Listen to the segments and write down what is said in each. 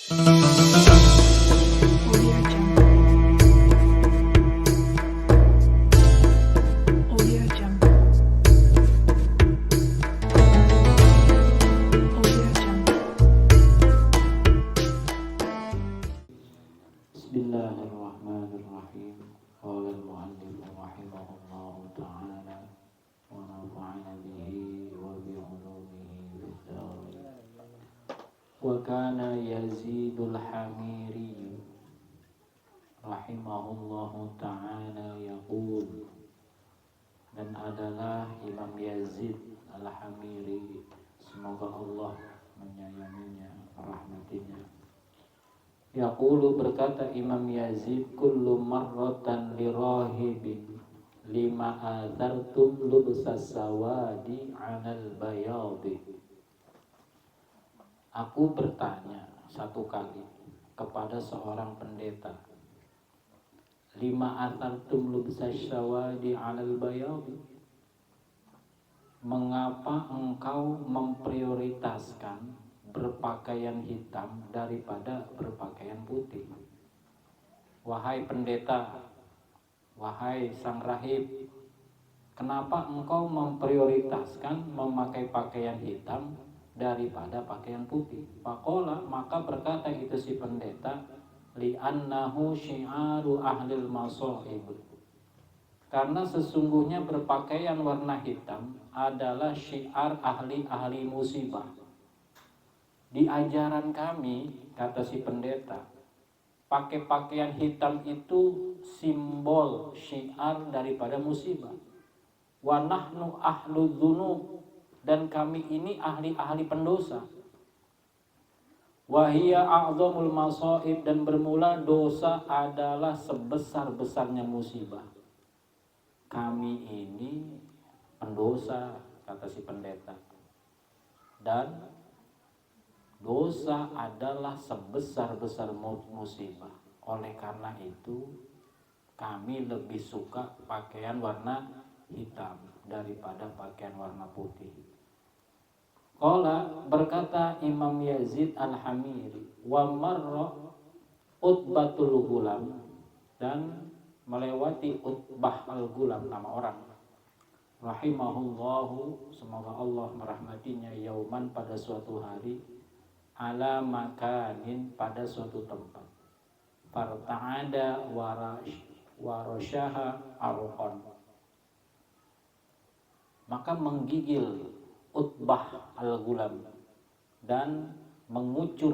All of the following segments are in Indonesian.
Audio Jungle. Audio Jungle. Audio Jungle. Bismillahirrahmanirrahim. Qala al-mu'allif rahimahullahu ta'ala wa nafa'ana bihi wa bi 'ulumihi fid dharain. Wa kana Yazidul Hamiri rahimahullahu ta'ala yaqul, dan adalah Imam Yazid Al-Hamiri, semoga Allah menyayanginya, rahmatinya. Yaqulu, berkata Imam Yazid, kullu marratan lirahibin lima athartum lubsas sawadi 'alal bayadi. Aku bertanya satu kali kepada seorang pendeta, lima athartum lubsas sawadi 'alal bayadi, mengapa engkau memprioritaskan berpakaian hitam daripada berpakaian putih? Wahai pendeta, wahai sang rahib, kenapa engkau memprioritaskan memakai pakaian hitam daripada pakaian putih? Faqala, maka berkata itu si pendeta, li'annahu syi'aru ahlil masaib, karena sesungguhnya berpakaian warna hitam adalah syiar ahli-ahli musibah. Di ajaran kami, kata si pendeta, pakai pakaian hitam itu simbol syiar daripada musibah. Wa nahnu ahlu dzunub, dan kami ini ahli-ahli pendosa. Wa hiya a'dhamul masaib, dan bermula dosa adalah sebesar-besarnya musibah. Kami ini pendosa, kata si pendeta, dan dosa adalah sebesar-besar musibah. Oleh karena itu kami lebih suka pakaian warna hitam daripada pakaian warna putih. Qala, berkata Imam Yazid Al-Hamiri, wa marra Utbatul Gulam, dan melewati Utbah Al-Gulam, nama orang, rahimahullahu, semoga Allah merahmatinya, yauman, pada suatu hari, ala makanin, pada suatu tempat, farta'ada warasyaha arqon, maka menggigil Utbah Al-Gulam dan mengucur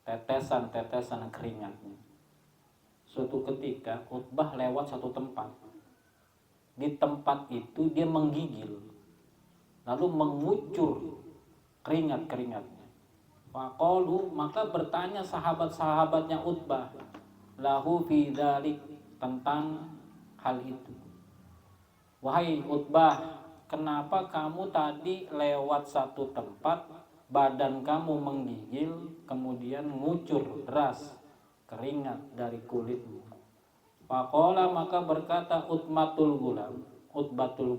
tetesan-tetesan keringatnya. Suatu ketika Utbah lewat satu tempat. Di tempat itu dia menggigil, lalu mengucur keringat-keringatnya. Faqalu, maka bertanya sahabat-sahabatnya Utbah, lahu fi dzalik, tentang hal itu. Wahai Utbah, kenapa kamu tadi lewat satu tempat, badan kamu menggigil, kemudian ngucur deras keringat dari kulitmu? Faqala, maka berkata Utbatul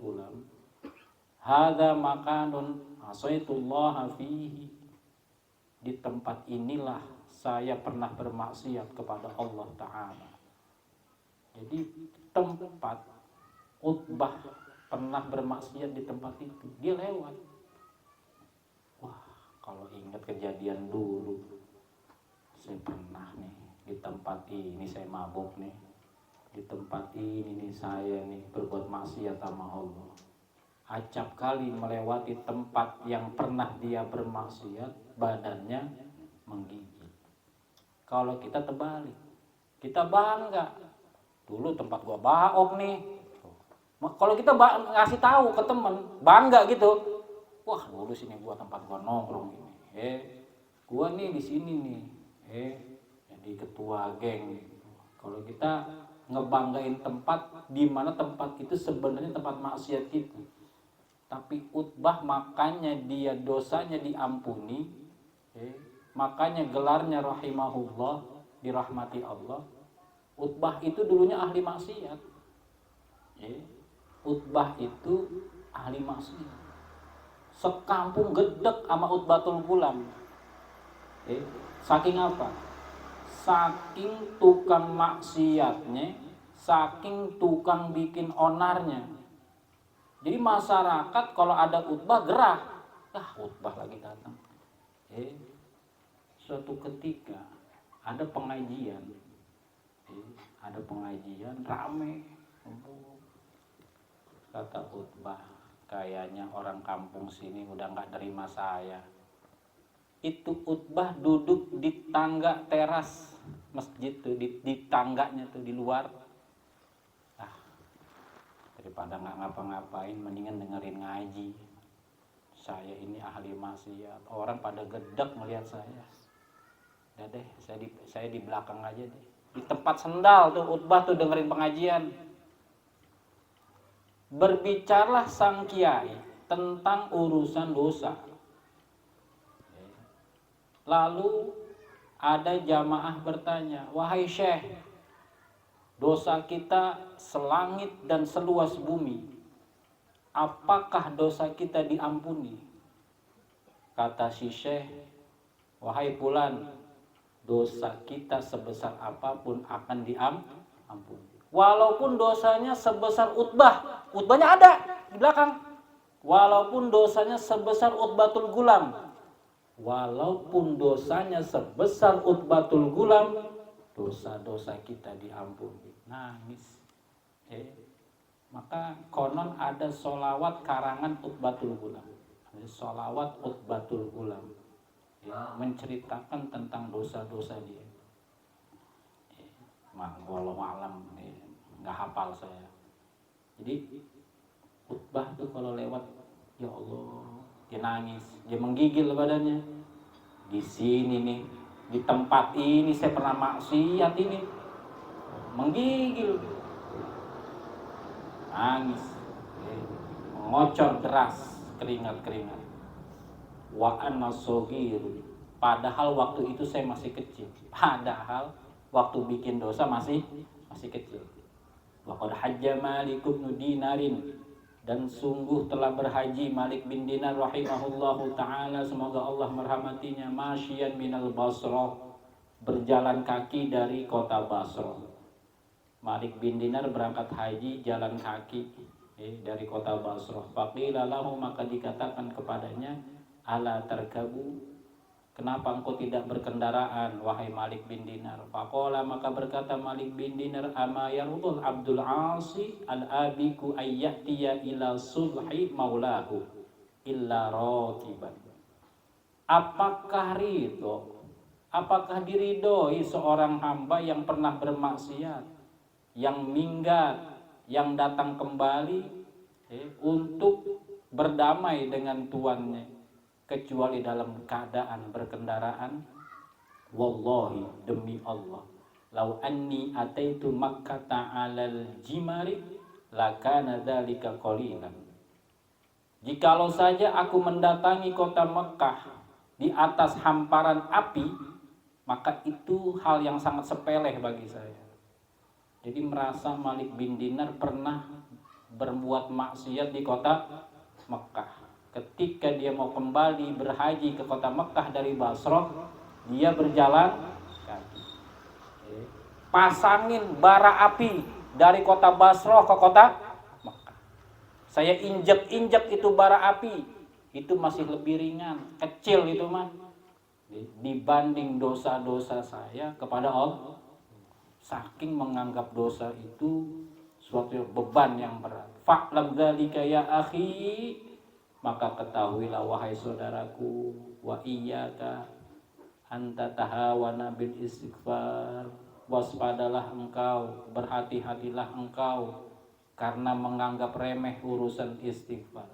Gulam, hadza makanun asaitullaha fihi, di tempat inilah saya pernah bermaksiat kepada Allah Ta'ala. Jadi tempat Utbah pernah bermaksiat, di tempat itu dia lewat. Wah, kalau ingat kejadian dulu, saya pernah nih di tempat ini, saya mabuk nih di tempat ini nih, saya nih berbuat maksiat sama Allah. Acap kali melewati tempat yang pernah dia bermaksiat, badannya menggigil. Kalau kita terbalik, kita bangga, dulu tempat gua baok nih. Kalau kita ngasih tahu ke temen, bangga gitu, wah dulu sini gua tempat gua nongkrong ini, gua nih di sini nih, jadi ketua geng. Kalau kita ngebanggain tempat di mana tempat itu sebenarnya tempat maksiat kita. Tapi Utbah, makanya dia dosanya diampuni, makanya gelarnya rahimahullah, dirahmati Allah. Utbah itu dulunya ahli maksiat. Utbah itu ahli maksiat. Sekampung gedek sama Utbatul Gulam. Saking apa? Saking tukang maksiatnya, saking tukang bikin onarnya. Jadi masyarakat kalau ada khutbah gerah, khutbah lagi datang. Suatu ketika ada pengajian, rame. Kata khutbah, kayaknya orang kampung sini udah nggak terima saya. Itu khutbah duduk di tangga teras masjid tuh, di tangganya tuh di luar. Daripada nggak ngapa-ngapain, mendingan dengerin ngaji. Saya ini ahli maksiat, orang pada gedek melihat saya. Udah deh, saya di belakang aja deh. Di tempat sendal tuh khutbah tuh dengerin pengajian. Berbicaralah sang kiai tentang urusan dosa. Lalu ada jamaah bertanya, wahai syekh, dosa kita selangit dan seluas bumi. Apakah dosa kita diampuni? Kata si syekh, wahai fulan, dosa kita sebesar apapun akan diampuni. Walaupun dosanya sebesar utbahnya ada di belakang. Walaupun dosanya sebesar utbatul gulam. Walaupun dosanya sebesar utbatul gulam, dosa-dosa kita diampuni. Nangis. Maka konon ada sholawat karangan utbatul gulam. Ada sholawat utbatul gulam, menceritakan tentang dosa-dosa dia. Walau alam, nggak hafal saya. Jadi khutbah tuh kalau lewat, ya Allah, dia nangis, dia menggigil badannya. Di sini nih, di tempat ini saya pernah maksiat ini, menggigil, nangis, mengocor deras, keringat. Wa anna shogir, padahal waktu itu saya masih kecil. Padahal waktu bikin dosa masih kecil. Wa qad hajja Malik bin Dinarin, dan sungguh telah berhaji Malik bin Dinar rahimahullahu ta'ala, semoga Allah merahmatinya, masyian minal Basrah, berjalan kaki dari kota Basrah. Malik bin Dinar berangkat haji jalan kaki dari kota Basrah. Faqila lahu, maka dikatakan kepadanya, ala tarkabu, kenapa engkau tidak berkendaraan wahai Malik bin Dinar? Faqala, maka berkata Malik bin Dinar, ama yarudul Abdul Asi al-abiku ayyatiya ila sulhi maulahu illa rakiban. Apakah diridhoi seorang hamba yang pernah bermaksiat, yang minggat, yang datang kembali untuk berdamai dengan tuannya, kecuali dalam keadaan berkendaraan? Wallahi, demi Allah, lau anni ataitu makkata alal jimari lakana dzalika qalilan. Jikalau saja aku mendatangi kota Mekah di atas hamparan api, maka itu hal yang sangat sepele bagi saya. Jadi merasa Malik bin Dinar pernah berbuat maksiat di kota Mekah. Ketika dia mau kembali berhaji ke kota Mekah dari Basrah, dia berjalan kaki. Pasangin bara api dari kota Basrah ke kota Mekah. Saya injek itu bara api, itu masih lebih ringan, kecil itu mah, dibanding dosa-dosa saya kepada Allah. Saking menganggap dosa itu suatu beban yang berat. Fa'lam dzalika ya akhi, maka ketahuilah wahai saudaraku, wa iyyaka anta tahawana bil istighfar, waspadalah engkau, berhati-hatilah engkau karena menganggap remeh urusan istighfar.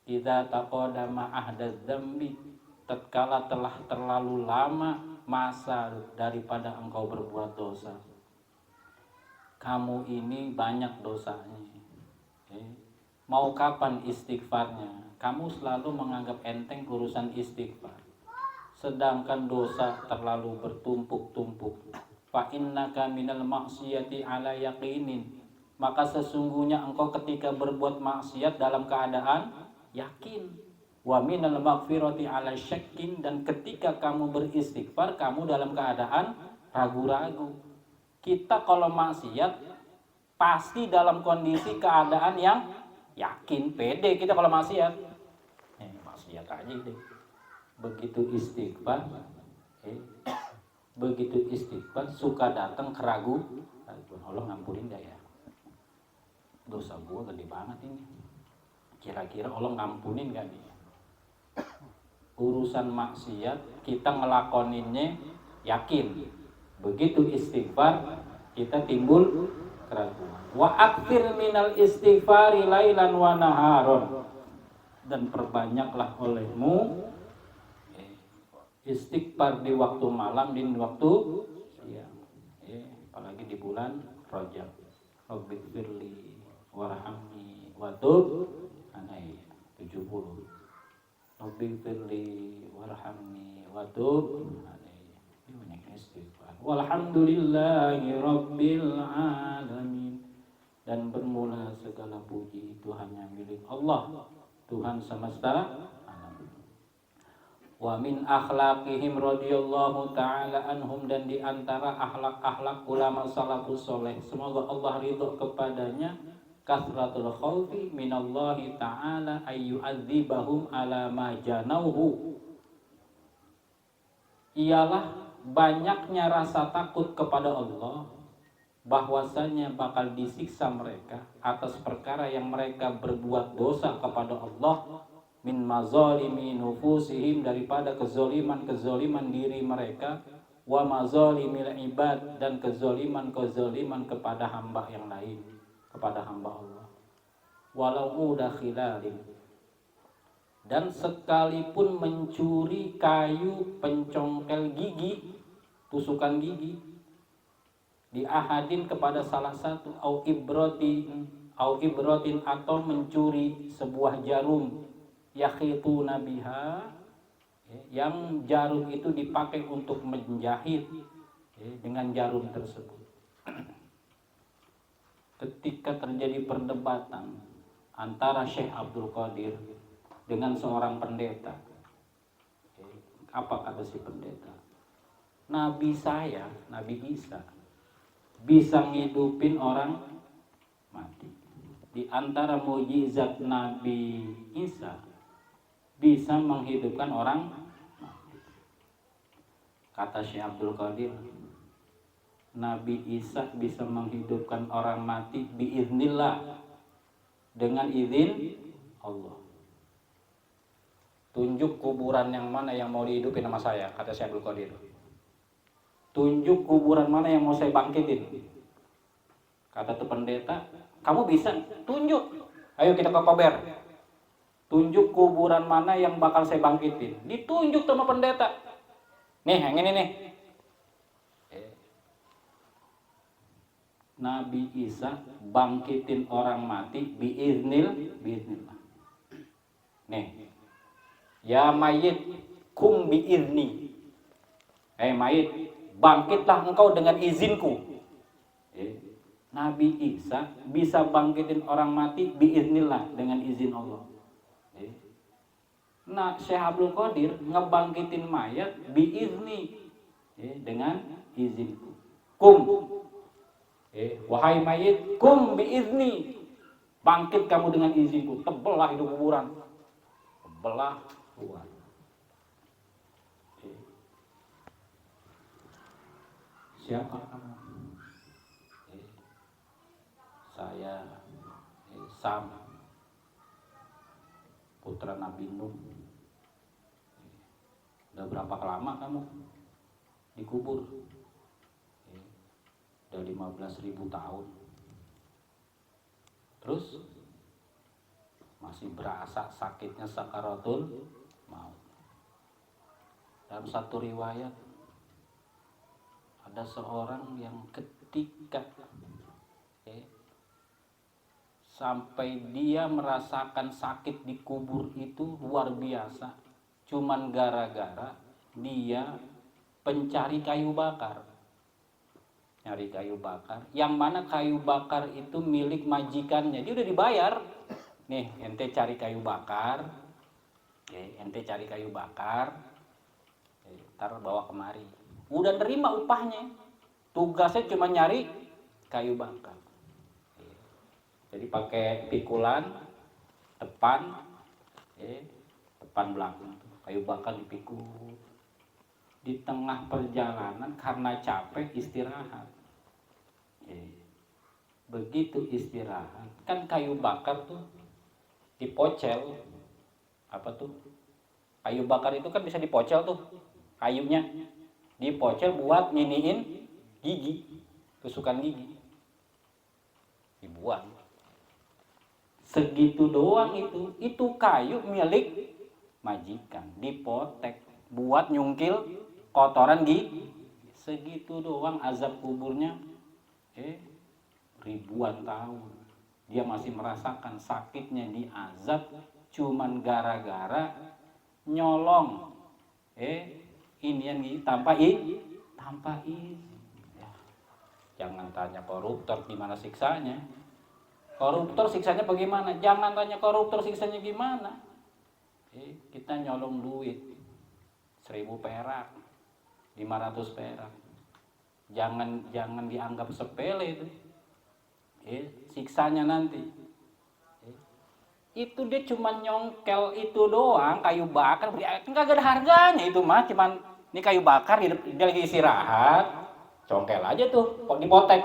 Idza taqaddama ahdaz dzambi, tatkala telah terlalu lama masa daripada engkau berbuat dosa. Kamu ini banyak dosanya, mau kapan istighfarnya? Kamu selalu menganggap enteng urusan istighfar, sedangkan dosa terlalu bertumpuk-tumpuk. Fa innaka minal maksiyati ala yaqinin, maka sesungguhnya engkau ketika berbuat maksiat dalam keadaan yakin. Wa minal maghfirati ala syakkin, dan ketika kamu beristighfar kamu dalam keadaan ragu-ragu. Kita kalau maksiat pasti dalam kondisi keadaan yang yakin, pede kita kalau maksiat. Maksiat aja deh. Begitu istighfar, suka datang keragu. Allah ngampunin gak ya? Dosa gua gede banget ini. Kira-kira Allah ngampunin gak nih? Urusan maksiat kita ngelakoninnya yakin. Begitu istighfar kita timbul keraguan. Wa aktsir minal istighfari lailan wa naharon, dan perbanyaklah olehmu istighfar di waktu malam dan waktu siang. Apalagi di bulan Rajab. Rabbighfirli warhamni wa tub alayya 70. Rabbighfirli warhamni wa tub alayya. Ini banyak istighfar. Walhamdulillahi rabbil alamin. Dan bermula segala puji itu hanya milik Allah, Tuhan semesta alam. Wa min akhlaqihim radhiyallahu ta'ala anhum, dan di antara akhlak-akhlak ulama salafus saleh, semoga Allah ridho kepadanya, kasratul khaufi minallahi ta'ala ayyu'adzibahum ala ma janauhu, ialah banyaknya rasa takut kepada Allah bahwasanya bakal disiksa mereka atas perkara yang mereka berbuat dosa kepada Allah, min mazalimi nufusihim, daripada kezoliman diri mereka, wa mazalimil ibad, dan kezoliman kepada hamba yang lain, kepada hamba Allah. Walau udah khilalin, dan sekalipun mencuri kayu pencongkel gigi, tusukan gigi, di ahadin kepada salah satu, au ibrotin, atau mencuri sebuah jarum, yakhituna biha, yang jarum itu dipakai untuk menjahit, dengan jarum tersebut. Ketika terjadi perdebatan antara Syekh Abdul Qadir dengan seorang pendeta, apa kata si pendeta? Nabi Isa bisa ngidupin orang mati. Di antara mukjizat Nabi Isa bisa menghidupkan orang mati. Kata Syekh Abdul Qadir, Nabi Isa bisa menghidupkan orang mati biiznillah, dengan izin Allah. Tunjuk kuburan yang mana yang mau dihidupin sama saya, kata Syekh Abdul Qadir. Tunjuk kuburan mana yang mau saya bangkitin. Kata tuh pendeta, kamu bisa? Tunjuk. Ayo kita ke Kober. Tunjuk kuburan mana yang bakal saya bangkitin. Ditunjuk sama pendeta. Nih, yang ini nih. Nabi Isa bangkitin orang mati biiznillah. Nih. Ya mayit, kum biizni. Mayit, bangkitlah engkau dengan izinku. Nabi Isa bisa bangkitin orang mati biiznillah, dengan izin Allah. Nah, Syekh Abdul Qadir ngebangkitin mayat biizni, dengan izinku. Kum, wahai mayit, kum biizni, bangkit kamu dengan izinku. Tebelah itu kuburan, tebelah keluar. Siapa kamu? Saya Sam, putra Nabi Nuh. Udah berapa lama kamu dikubur? Udah 15.000 tahun. Terus masih berasa sakitnya sakaratul maut. Dalam satu riwayat ada seorang yang ketika sampai dia merasakan sakit di kubur itu luar biasa, cuman gara-gara dia pencari kayu bakar. Nyari kayu bakar, yang mana kayu bakar itu milik majikannya. Dia udah dibayar. Nih, ente cari kayu bakar, Ente cari kayu bakar, ntar bawa kemari. Udah nerima upahnya. Tugasnya cuma nyari kayu bakar. Jadi pakai pikulan depan, depan belakang. Kayu bakar dipikul. Di tengah perjalanan karena capek istirahat. Begitu istirahat, kan kayu bakar tuh dipocel. Apa tuh? Kayu bakar itu kan bisa dipocel tuh. Kayunya dipocel buat nginiin gigi, tusukan gigi. Dibuang. Segitu doang itu kayu milik majikan, dipotek buat nyungkil kotoran gigi. Segitu doang azab kuburnya. Ribuan tahun dia masih merasakan sakitnya diazab cuman gara-gara nyolong inian gigi tanpa izin. Ya, jangan tanya koruptor gimana siksanya. Koruptor siksanya bagaimana? Jangan tanya koruptor siksanya gimana. Kita nyolong duit 1.000 perak, 500 perak. Jangan dianggap sepele itu. Siksanya nanti. Itu dia cuma nyongkel itu doang, kayu bakar, enggak ada harganya itu mah, cuman ini kayu bakar dia lagi istirahat, congkel aja tuh, kok dipotek.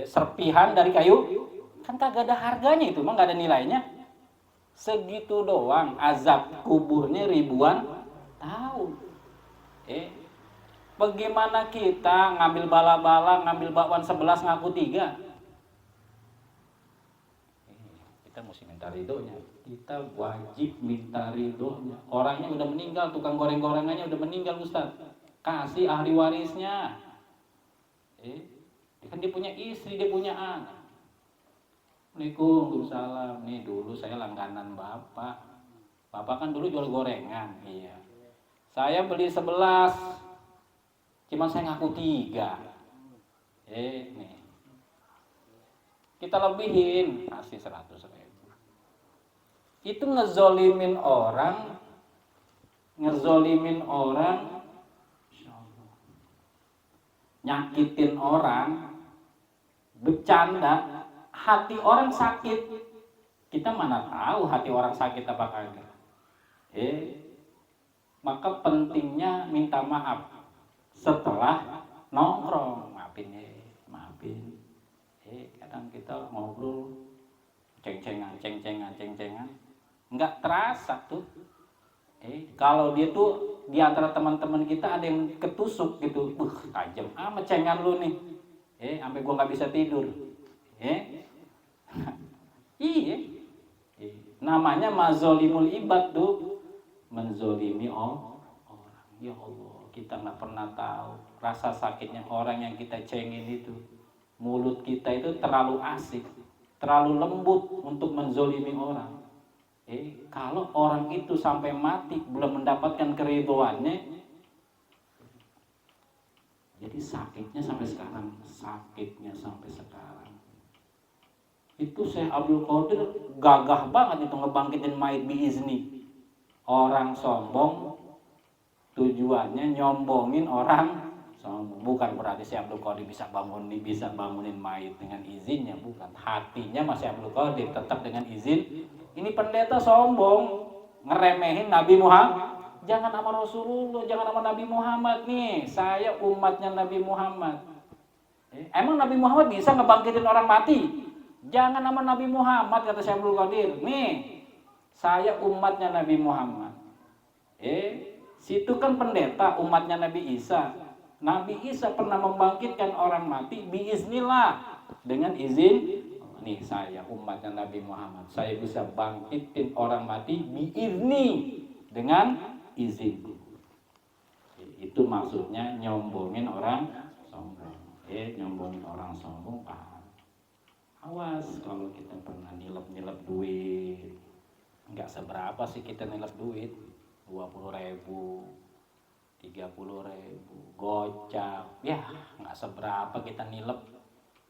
Serpihan dari kayu, kan kagak ada harganya itu mah, nggak ada nilainya. Segitu doang, azab kuburnya ribuan tahun. Bagaimana kita ngambil bala-bala, ngambil bakwan 11 ngaku 3? Kita mesti minta ridhonya. Kita wajib minta ridhonya. Orangnya udah meninggal, tukang goreng-gorengannya udah meninggal Ustaz. Kasih ahli warisnya. Kan dia punya istri, dia punya anak. Waalaikumsalam. Nih dulu saya langganan Bapak. Bapak kan dulu jual gorengan. Iya. Saya beli 11. Cuman saya ngaku 3. Nih. Kita lebihin, kasih 100.000. Itu ngezolimin orang, nyakitin orang, bercanda, hati orang sakit. Kita mana tahu hati orang sakit apa kagak. Maka pentingnya minta maaf setelah nongkrong. Maafin. Kadang kita ngobrol ceng-cengan, nggak terasa tuh. Kalau dia tuh di antara teman-teman kita ada yang ketusuk gitu, tajam amat cengan lu nih, sampai gua nggak bisa tidur. Iya, namanya mazolimul ibad tuh, menzolimi orang. Ya Allah, kita nggak pernah tahu rasa sakitnya orang yang kita cengin itu. Mulut kita itu terlalu asik, terlalu lembut untuk menzolimi orang. Kalau orang itu sampai mati belum mendapatkan keridhoannya, jadi sakitnya sampai sekarang. Itu Syekh Abdul Qadir gagah banget itu ngebangkitin mayit biizni. Orang sombong tujuannya nyombongin orang sombong. Bukan berarti Syekh Abdul Qadir bisa bangunin mayit dengan izinnya, bukan. Hatinya masih Abdul Qadir tetap dengan izin. Ini pendeta sombong, ngeremehin Nabi Muhammad. Jangan nama Rasulullah, jangan nama Nabi Muhammad nih. Saya umatnya Nabi Muhammad. Emang Nabi Muhammad bisa ngebangkitin orang mati? Jangan nama Nabi Muhammad, kata Syekh Abdul Qadir. Nih, saya umatnya Nabi Muhammad. Situ kan pendeta umatnya Nabi Isa. Nabi Isa pernah membangkitkan orang mati biiznillah, dengan izin. Nih saya umatnya Nabi Muhammad, saya bisa bangkitin orang mati biizni, dengan izin. Itu maksudnya nyombongin orang sombong. Nyombongin orang sombong, paham. Awas kalau kita pernah nilep duit. Enggak seberapa sih kita nilep duit, 20.000, 30.000, gocap, ya nggak seberapa kita nilep.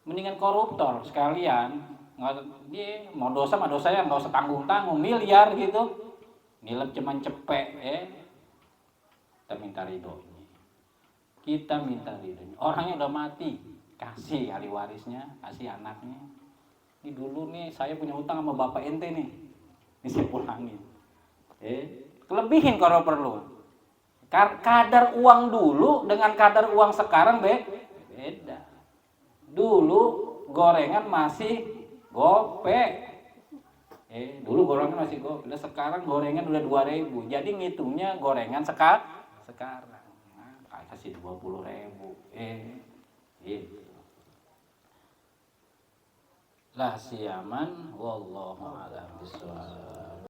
Mendingan koruptor sekalian, dia mau dosa mah dosanya nggak usah tanggung miliar gitu, nilep cuman cepek, kita minta ridhonya. Kita minta ridhonya. Orangnya udah mati, kasih ahli warisnya, kasih anaknya. Ini dulu nih saya punya utang sama bapak ente nih, ini saya pulangin. Kelebihin kalau perlu. Kadar uang dulu dengan kadar uang sekarang beda. Dulu gorengan masih gope. Dulu gorengan masih gope. Sekarang gorengan udah 2.000. Jadi ngitungnya gorengan sekarang. Nah, kasih 20.000. Gitu. Lah siaman wallahu a'lam bishawab.